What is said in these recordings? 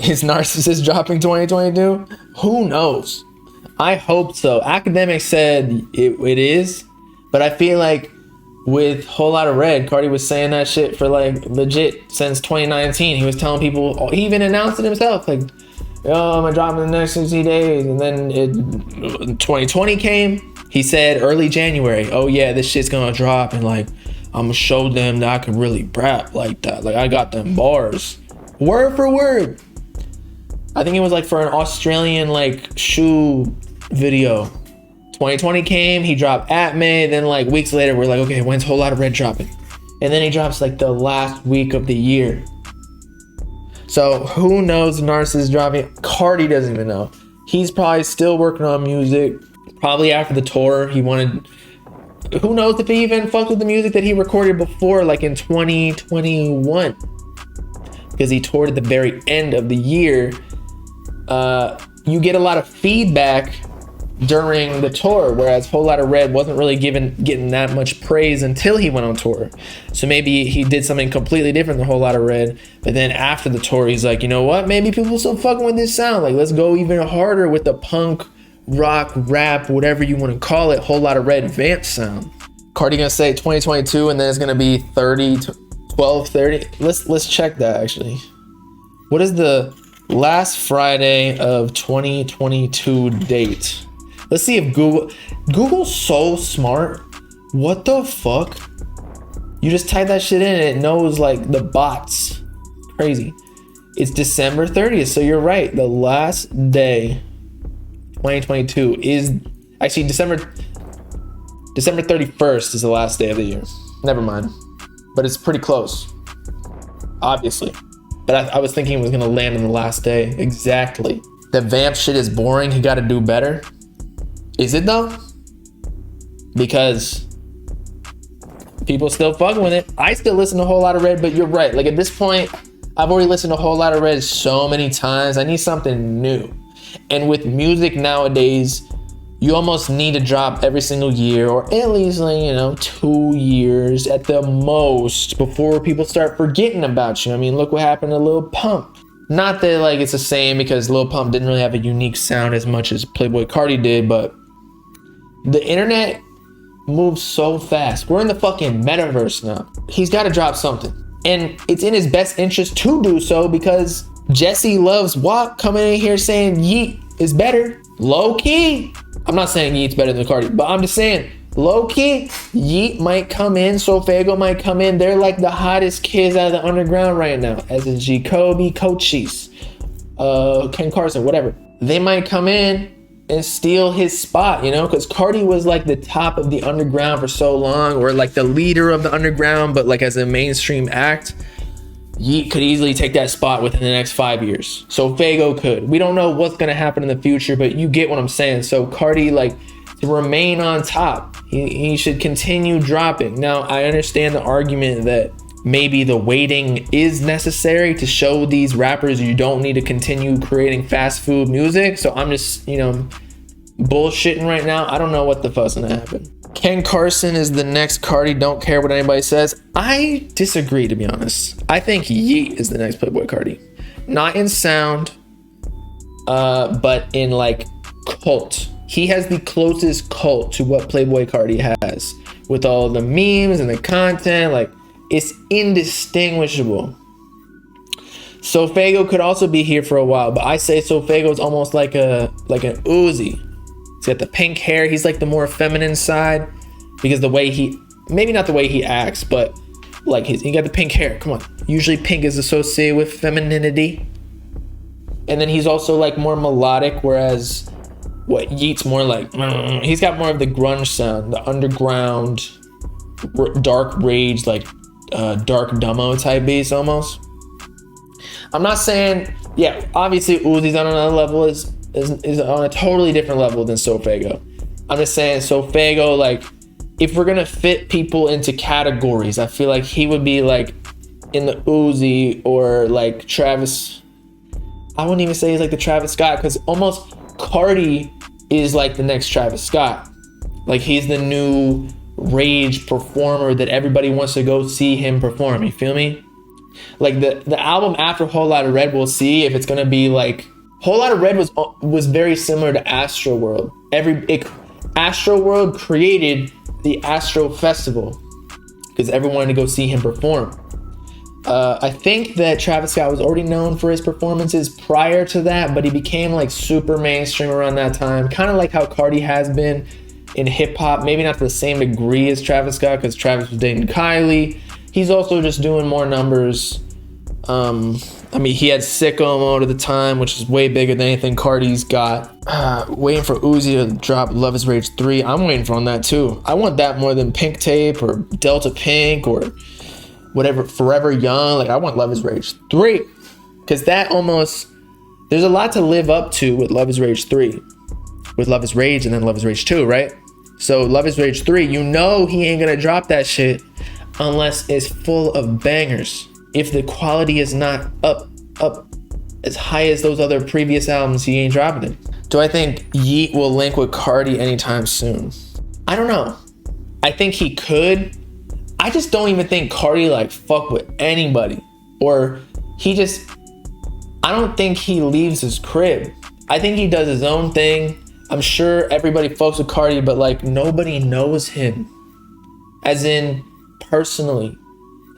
Is Narcissist dropping 2022? Who knows? I hope so. Academics said it is, but I feel like with Whole Lotta Red, Carti was saying that shit for like legit since 2019. He was telling people, he even announced it himself, like, yo, I'm gonna drop in the next 60 days. And then 2020 came. He said early January, oh yeah, this shit's gonna drop, and like, I'm gonna show them that I can really rap like that. Like, I got them bars. Word for word. I think it was like for an Australian like shoe video. 2020 came, he dropped At May, then like weeks later we're like, okay, when's Whole Lotta Red dropping? And then he drops like the last week of the year. So who knows Narcissist dropping? Carti doesn't even know. He's probably still working on music. Probably after the tour, he wanted, who knows if he even fucked with the music that he recorded before, like in 2021. Because he toured at the very end of the year. You get a lot of feedback during the tour, whereas Whole Lotta Red wasn't really getting that much praise until he went on tour. So maybe he did something completely different than Whole Lotta Red, but then after the tour he's like, you know what, maybe people still fucking with this sound, like let's go even harder with the punk, rock, rap, whatever you want to call it, Whole Lotta Red vamp sound. Carti gonna say 2022 and then it's gonna be 12:30. Let's check that actually. What is the last Friday of 2022 date? Let's see if Google's so smart. What the fuck? You just type that shit in and it knows like the bots. Crazy. It's December 30th, so you're right. The last day, 2022, is actually December 31st is the last day of the year. Never mind. But it's pretty close, obviously. But I was thinking it was gonna land on the last day. Exactly. The vamp shit is boring. He gotta do better. Is it though? Because people still fucking with it. I still listen to a Whole Lotta Red, but you're right. Like at this point, I've already listened to a Whole Lotta Red so many times. I need something new. And with music nowadays, you almost need to drop every single year, or at least like, 2 years at the most before people start forgetting about you. I mean, look what happened to Lil Pump. Not that like it's the same, because Lil Pump didn't really have a unique sound as much as Playboi Carti did, but the internet moves so fast. We're in the fucking metaverse now. He's got to drop something. And it's in his best interest to do so, because Jesse loves WAP coming in here saying Yeet is better. Low key. I'm not saying Yeet's better than Carti, but I'm just saying, low key, Yeet might come in, Sofego might come in. They're like the hottest kids out of the underground right now, as in Jacoby, Cochise, Ken Carson, whatever. They might come in and steal his spot, because Carti was like the top of the underground for so long, or like the leader of the underground, but like as a mainstream act. Yeet could easily take that spot within the next 5 years. So Fago could. We don't know what's gonna happen in the future, but you get what I'm saying. So Carti, like, to remain on top, he should continue dropping. Now, I understand the argument that maybe the waiting is necessary to show these rappers you don't need to continue creating fast food music. So I'm just, bullshitting right now. I don't know what the fuck's gonna happen. Ken Carson is the next Carti. Don't care what anybody says. I disagree, to be honest. I think Yeet is the next Playboi Carti. Not in sound, but in like cult. He has the closest cult to what Playboi Carti has, with all the memes and the content. Like, it's indistinguishable. Sofego could also be here for a while, but I say Sofego's almost like an Uzi. He's got the pink hair. He's like the more feminine side, because the way maybe not the way he acts, but like he got the pink hair. Come on. Usually pink is associated with femininity. And then he's also like more melodic, whereas Yeet's more like, he's got more of the grunge sound, the underground, dark rage, like dark Dummo type bass almost. I'm not saying, yeah, obviously Uzi's on another level, is on a totally different level than Sofego. I'm just saying Sofego, like, if we're gonna fit people into categories, I feel like he would be like in the Uzi, or like Travis. I wouldn't even say he's like the Travis Scott, because almost Carti is like the next Travis Scott. Like, he's the new rage performer that everybody wants to go see him perform. You feel me? Like the album after Whole Lotta Red, we'll see if it's gonna be like Whole Lotta Red was very similar to Astro World. Astro World created the Astro Festival because everyone wanted to go see him perform. I think that Travis Scott was already known for his performances prior to that, but he became like super mainstream around that time, kind of like how Carti has been in hip hop, maybe not to the same degree as Travis Scott because Travis was dating Kylie. He's also just doing more numbers. I mean, he had Sicko Mode at the time, which is way bigger than anything Carti's got. Waiting for Uzi to drop Love Is Rage 3. I'm waiting for on that too. I want that more than Pink Tape or Delta Pink or whatever, Forever Young. Like, I want Love Is Rage 3. Because that almost, there's a lot to live up to with Love Is Rage 3. With Love Is Rage and then Love Is Rage 2, right? So Love Is Rage 3, you know he ain't gonna drop that shit unless it's full of bangers. If the quality is not up as high as those other previous albums, he ain't dropping it. Do I think Yeat will link with Carti anytime soon? I don't know. I think he could. I just don't even think Carti like fuck with anybody. Or I don't think he leaves his crib. I think he does his own thing. I'm sure everybody fucks with Carti, but like nobody knows him. As in personally.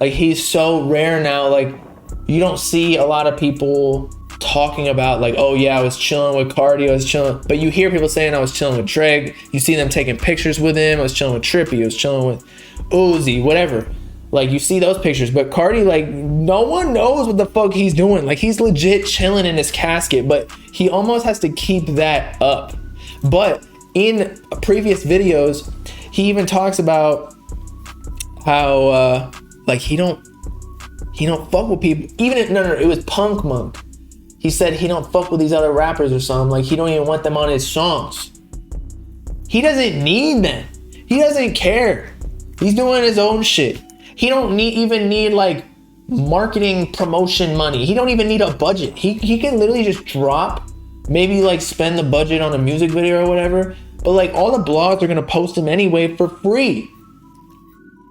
Like, he's so rare now. Like, you don't see a lot of people talking about like, oh yeah, I was chilling with Carti, I was chilling. But you hear people saying I was chilling with Drake. You see them taking pictures with him. I was chilling with Trippie. I was chilling with Uzi, whatever. Like, you see those pictures. But Carti, like, no one knows what the fuck he's doing. Like, he's legit chilling in his casket. But he almost has to keep that up. But in previous videos, he even talks about how like he don't fuck with people. Even if, no, it was Punk Monk. He said he don't fuck with these other rappers or something. Like, he don't even want them on his songs. He doesn't need them. He doesn't care. He's doing his own shit. He don't even need like marketing promotion money. He don't even need a budget. He can literally just drop, maybe like spend the budget on a music video or whatever. But like, all the blogs are gonna post him anyway for free.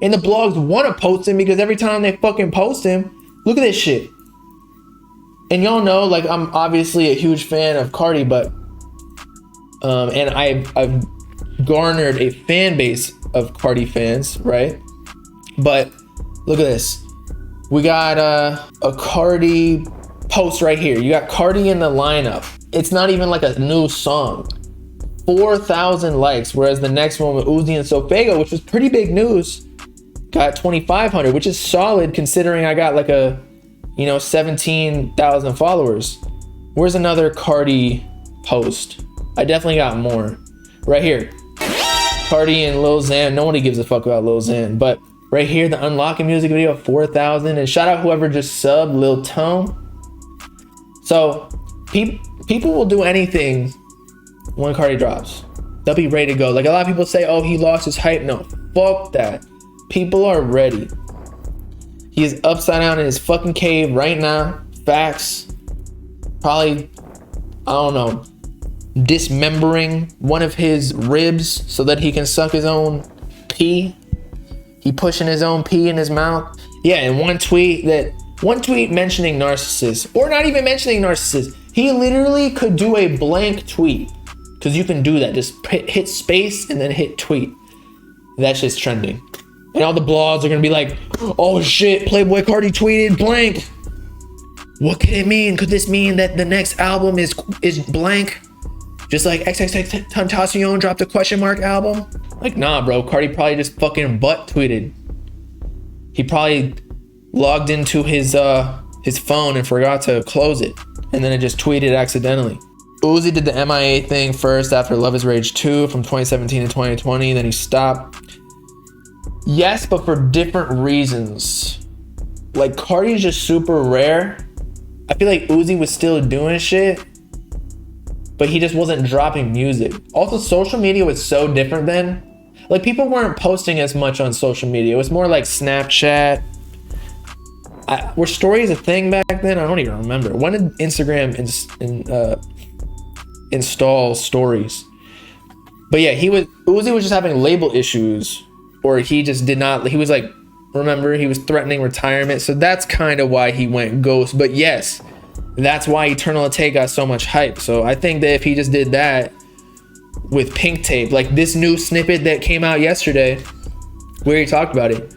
And the blogs want to post him because every time they fucking post him, look at this shit. And y'all know, like, I'm obviously a huge fan of Carti, but and I've garnered a fan base of Carti fans, right? But look at this. We got a Carti post right here. You got Carti in the lineup. It's not even like a new song. 4,000 likes, whereas the next one with Uzi and Sofego, which was pretty big news, got 2,500, which is solid considering I got like 17,000 followers. Where's another Carti post? I definitely got more. Right here. Carti and Lil Xan. Nobody gives a fuck about Lil Xan, but right here, the Unlocking music video, 4,000. And shout out whoever just subbed, Lil Tone. So people will do anything when Carti drops. They'll be ready to go. Like, a lot of people say, oh, he lost his hype. No, fuck that. People are ready. He is upside down in his fucking cave right now. Facts. Probably, I don't know, dismembering one of his ribs so that he can suck his own pee. He pushing his own pee in his mouth. Yeah, and one tweet mentioning Narcissist, or not even mentioning Narcissist. He literally could do a blank tweet, because you can do that. Just hit space and then hit tweet. That shit's trending. And all the blogs are gonna be like, oh shit, Playboi Carti tweeted blank. What could it mean? Could this mean that the next album is blank? Just like XXXTentacion dropped a question mark album? Like, nah, bro. Carti probably just fucking butt tweeted. He probably logged into his phone and forgot to close it, and then it just tweeted accidentally. Uzi did the MIA thing first after Love Is Rage 2 from 2017 to 2020. Then he stopped. Yes, but for different reasons. Like, Carti's just super rare. I feel like Uzi was still doing shit, but he just wasn't dropping music. Also, social media was so different then. Like, people weren't posting as much on social media. It was more like Snapchat. Were stories a thing back then? I don't even remember. When did Instagram install stories? But yeah, Uzi was just having label issues, or he just did not. He was like Remember, he was threatening retirement. So that's kind of why he went ghost. But yes, that's why Eternal Atake got so much hype. So I think that if he just did that with Pink Tape, like this new snippet that came out yesterday where he talked about it,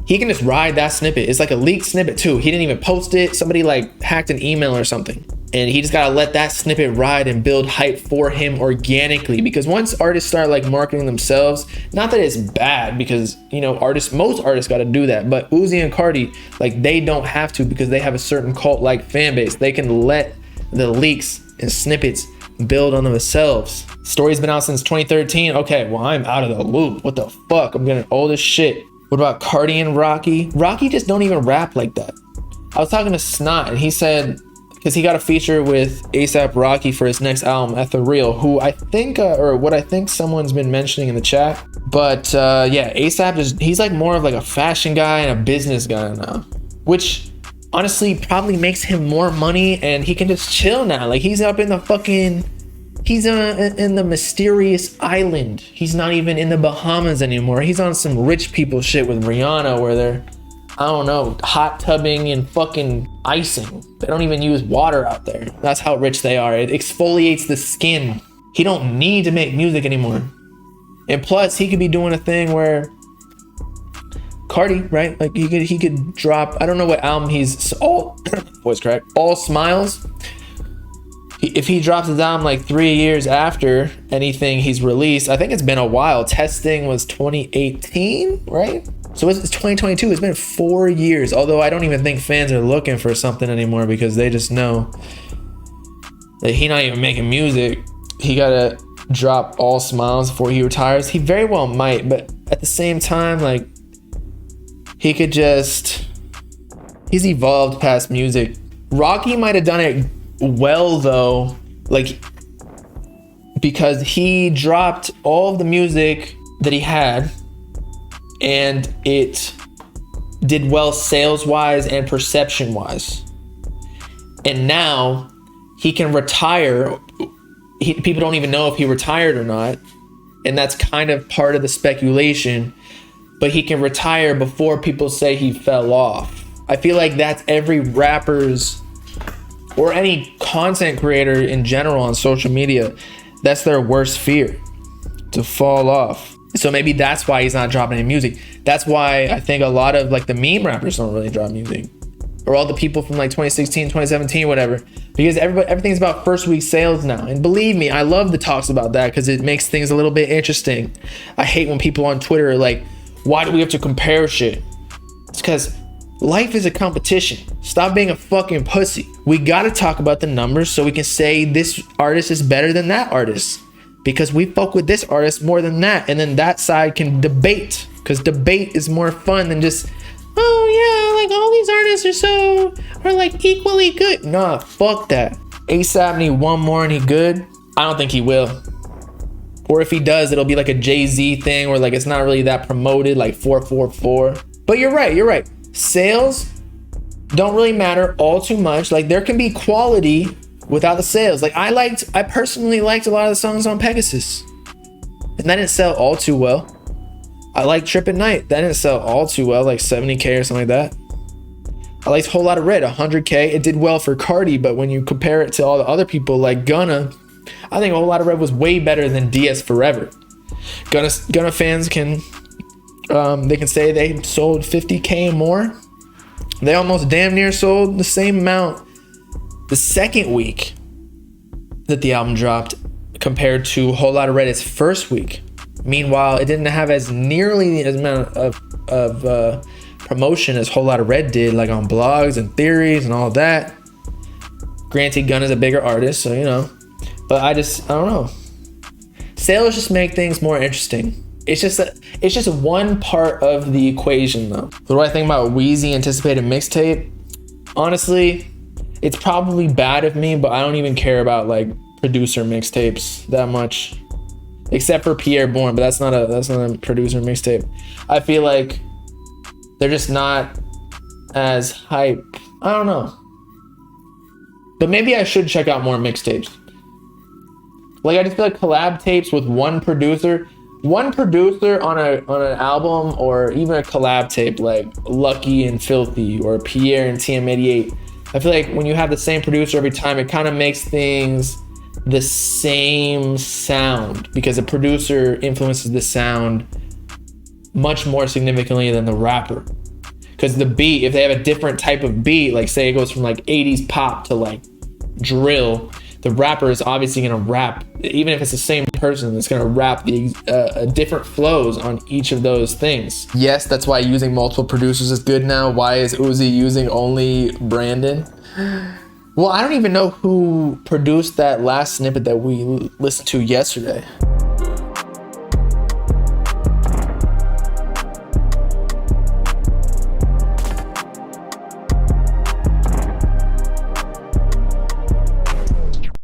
he can just ride that snippet. It's like a leaked snippet too. He didn't even post it. Somebody like hacked an email or something. And he just gotta let that snippet ride and build hype for him organically. Because once artists start like marketing themselves, not that it's bad, because you know, most artists gotta do that. But Uzi and Carti, like they don't have to, because they have a certain cult-like fan base. They can let the leaks and snippets build on themselves. Story's been out since 2013. Okay, well, I'm out of the loop. What the fuck? I'm getting old as shit. What about Carti and Rocky? Rocky just don't even rap like that. I was talking to Snot and he said, because he got a feature with ASAP Rocky for his next album, Ethereal, who I think, or what I think someone's been mentioning in the chat. But yeah, ASAP he's like more of like a fashion guy and a business guy now, which honestly probably makes him more money and he can just chill now. Like he's up in the fucking, he's in the mysterious island. He's not even in the Bahamas anymore. He's on some rich people shit with Rihanna where they're, I don't know, hot tubbing and fucking icing. They don't even use water out there. That's how rich they are. It exfoliates the skin. He don't need to make music anymore. And plus, he could be doing a thing where Carti, right? Like he could drop, I don't know what album he's all voice crack, All Smiles. If he drops his album like 3 years after anything he's released, I think it's been a while. Testing was 2018, right? So it's 2022. It's been 4 years. Although I don't even think fans are looking for something anymore because they just know that he's not even making music. He gotta drop All Smiles before he retires. He very well might, but at the same time, like he could just, he's evolved past music. Rocky might have done it well though, like because he dropped all of the music that he had and it did well sales wise and perception wise, and now he can retire. People don't even know if he retired or not, and that's kind of part of the speculation, but he can retire before people say he fell off. I feel like that's every rapper's or any content creator in general on social media, that's their worst fear, to fall off. So maybe that's why he's not dropping any music. That's why I think a lot of like the meme rappers don't really drop music, or all the people from like 2016, 2017, whatever, because everything's about first week sales now. And believe me, I love the talks about that because it makes things a little bit interesting. I hate when people on Twitter are like, why do we have to compare shit? It's because life is a competition. Stop being a fucking pussy. We gotta talk about the numbers so we can say this artist is better than that artist because we fuck with this artist more than that, and then that side can debate, because debate is more fun than just, oh yeah, like all these artists are like equally good. Nah, fuck that. ASAP need one more and he good. I don't think he will. Or if he does, it'll be like a Jay-Z thing where like it's not really that promoted, like 444. But you're right. Sales don't really matter all too much. Like there can be quality without the sales. Like I personally liked a lot of the songs on Pegasus, and that didn't sell all too well. I like Trip at Night. That didn't sell all too well, like 70K or something like that. I liked Whole Lotta Red, 100K. It did well for Carti, but when you compare it to all the other people like Gunna, I think Whole Lotta Red was way better than DS Forever. Gunna fans can they can say they sold 50K and more. They almost damn near sold the same amount the second week that the album dropped compared to Whole Lotta Red its first week. Meanwhile, it didn't have as nearly as amount of promotion as Whole Lotta Red did, like on blogs and theories and all that. Granted, Gunna's a bigger artist, so you know, but I don't know. Sales just make things more interesting. It's just one part of the equation though. What do I think about Wheezy anticipated mixtape? Honestly, it's probably bad of me, but I don't even care about like producer mixtapes that much, except for Pierre Bourne, but that's not a producer mixtape. I feel like they're just not as hype. I don't know, but maybe I should check out more mixtapes. Like I just feel like collab tapes with one producer, one producer on an album or even a collab tape like Lucky and Filthy or Pierre and TM88, I feel like when you have the same producer every time, it kind of makes things the same sound because the producer influences the sound much more significantly than the rapper. Because the beat, if they have a different type of beat, like say it goes from like 80s pop to like drill, the rapper is obviously gonna rap, even if it's the same person, it's gonna rap the different flows on each of those things. Yes, that's why using multiple producers is good now. Why is Uzi using only Brandon? Well, I don't even know who produced that last snippet that we listened to yesterday.